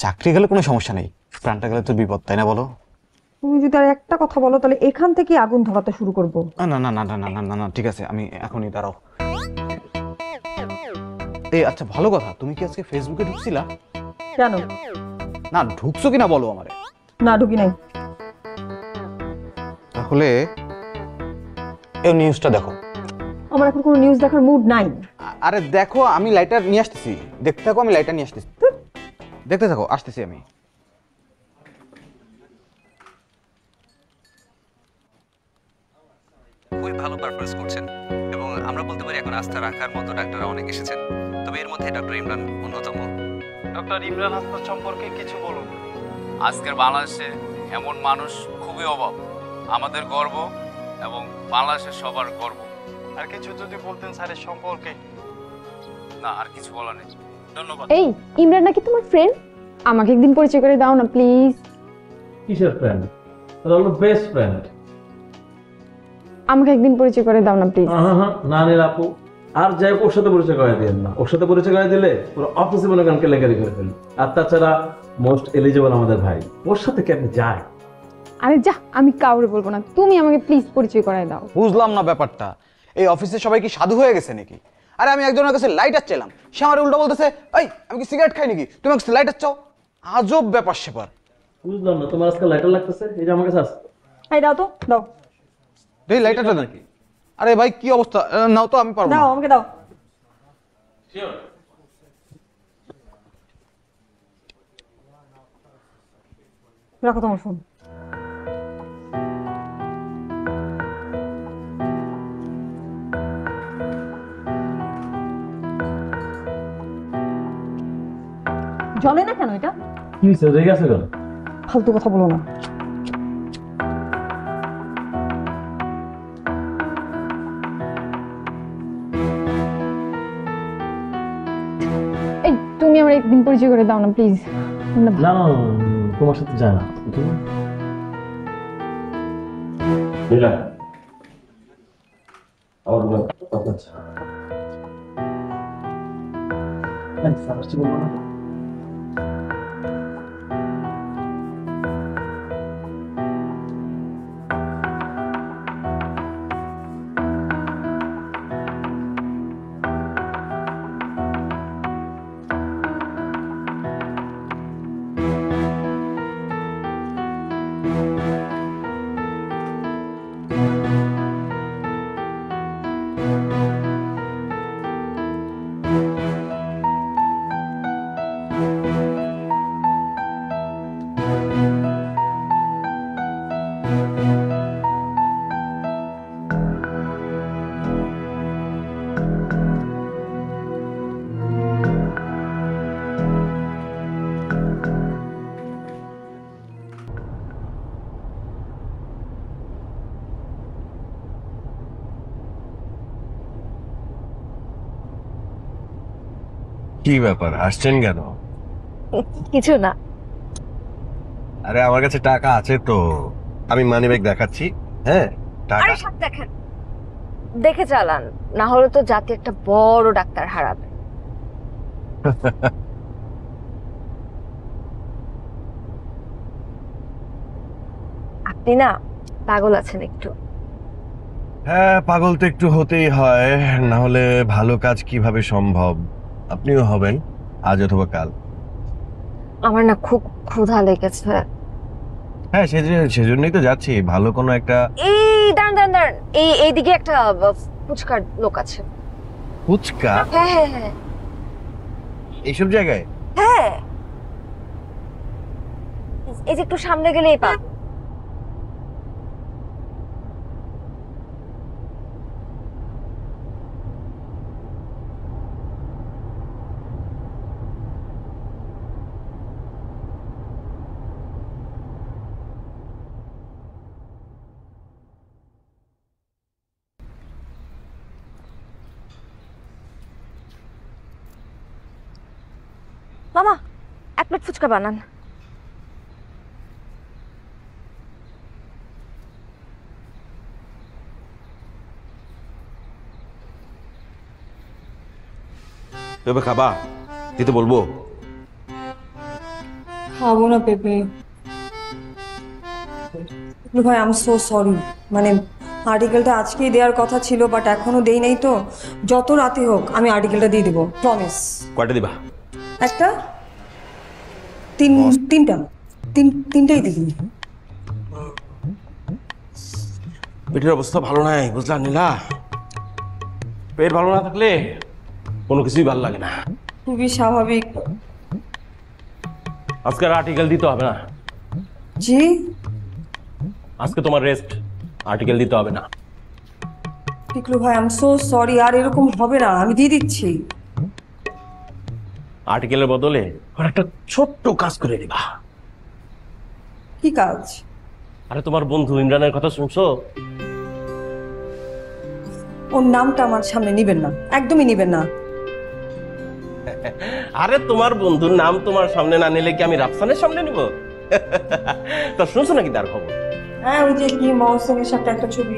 চাকরি গেলে কোনো সমস্যা নেই, প্রাণটা গেলে তো বিপদ, তাই না বলো? তুমি যদি আর একটা কথা বলো তাহলে এখান থেকে আগুন ধরাতে শুরু করব। না না না না না না না না না, ঠিক আছে, আমি এখনই, দাঁড়াও। এই আচ্ছা, ভালো কথা, তুমি কি আজকে ফেসবুকে ঢুকছিলা? কেন? না ঢুকছো কিনা বলো আমারে। না, ঢুকি নাই। তাহলে এই নিউজটা দেখো। আমার এখন কোনো নিউজ দেখার মুড নাই। আরে দেখো, আমি লাইটার নিয়ে আসতেছি, দেখতে থাকো, আমি লাইটার নিয়ে আসতেছি, দেখতে থাকো, আসতেছি আমি। খুবই ভালো পারফরমেন্স করছেন এবং আমরা বলতে পারি এখন আস্থা রাখার মতো ডাক্তাররা অনেক এসেছেন, তবে এর মধ্যে ডক্টর ইমরান অন্যতম। ডক্টর ইমরান হাসপাতাল সম্পর্কে কিছু বলুন। আজকের বাংলাদেশে এমন মানুষ খুবই অভাব, আমাদের গর্ব এবং বাংলাদেশের সবার গর্ব। আর কিছু যদি বলতেন স্যারের সম্পর্কে। না, আর কিছু বলার নেই, ধন্যবাদ। এই ইমরান নাকি তোমার ফ্রেন্ড? আমাকে একদিন পরিচয় করে দাও না প্লিজ। কিসের ফ্রেন্ড? ওটা হলো বেস্ট ফ্রেন্ড। আমাকে একদিন পরিচয় করে দাও না প্লিজ। না নীল আপু, আর যাই হোক ওর সাথে পরিচয় করে দিয়েন না। ওর সাথে পরিচয় করে দিলে পুরো অফিসে মনে করেন কেলেঙ্কারি করে ফেলি। আর তাছাড়া মোস্ট এলিজিবল আমাদের ভাই, ওর সাথে কেমন যায়? আরে যা, আমি কাউরে বলবো না, তুমি আমাকে প্লিজ পরিচয় করায় দাও। বুঝলাম না ব্যাপারটা, এই অফিসে সবাই কি সাধু হয়ে গেছে নাকি? আরে আমি একজনের কাছে লাইটার চাইলাম, সে আমার উল্টো বলতেছে, এই আমি কি সিগারেট খাই নাকি, তুমি আমাকে লাইটার চাও? আজব ব্যাপার সেপার। বুঝলাম না, তোমার আজকে লাইটার লাগতেছে, এই যে আমার কাছে আছে। এই দাও তো, দাও এই লাইটারটা নাকি? আরে ভাই কি অবস্থা, নাও তো, আমি পারবো না। দাও, আমাকে দাও। রাখো তোমার ফোন। জ্বলে না কেন এটা? কি হয়েছে, রেগে আছে কেন? ফালতু কথা বলো না। এই তুমি আমার একদিন পরিচয় করে দাও না প্লিজ। না না না, তোমার সাথে যায় না। বলবো না। কি ব্যাপার, আসছেন কেন? কিছু না। আরে আমার কাছে টাকা আছে তো, আমি মানিব্যাগ দেখাচ্ছি। হ্যাঁ টাকা। আরে সব দেখেন, দেখে চালান, না হলে তো জাতি একটা বড় ডাক্তার হারাবে। আপনি না পাগল আছেন একটু। হ্যাঁ পাগল তো একটু হতেই হয়, না হলে ভালো কাজ কিভাবে সম্ভব? আপনিও হবেন আজ অথবা কাল। আমার না খুব ক্ষুধা লেগেছে। হ্যাঁ সেজন্যই তো যাচ্ছি, ভালো কোনো একটা। এই দাঁড়ান দাঁড়ান দাঁড়ান, এইদিকে একটা ফুচকার লোক আছে। ফুচকা? হ্যাঁ হ্যাঁ হ্যাঁ এইসব জায়গায়? হ্যাঁ, এই যে একটু সামনে গেলেই পাব। মামা, এক প্লেট ফুচকা বানান। তবে খাবা দিতে বলবো? খাবো না পেঁপে। ভাই আই এম সো সরি, মানে আর্টিকেলটা আজকেই দেওয়ার কথা ছিল, বাট এখনো দেই নাই। তো যত রাতে হোক আমি আর্টিকেলটা দিয়ে দিব, প্রমিস। কয়টা দিবা? একটা তিনটাই দিবি। পেটের অবস্থা ভালো নাই, বুঝলা নীলা? পেট ভালো না থাকলে কোনো কিছুই ভালো লাগে না। খুবই স্বাভাবিক। আজকে আর্টিকেল দিতে হবে না। জি আজকে তোমার রেস্ট, আর্টিকেল দিতে হবে না। পিকলু ভাই আই এম সো সরি, আর এরকম হবে না, আমি দিয়ে দিচ্ছি। আর্টিকেলের বদলে আর একটা ছোট্ট কাজ করে দিবা। কি কাজ? আরে তোমার বন্ধু ইমরানের কথা শুনছো? ওর নামটা আমার সামনে নিবেন না, একদমই নিবেন না। আরে তোমার বন্ধুর নাম তোমার সামনে না নিলে কি আমি রাফসানের সামনে নিব? তা শুনছো নাকি তার খবর? হ্যাঁ, ওই যে কি মৌসুমের সাথে একটা ছবি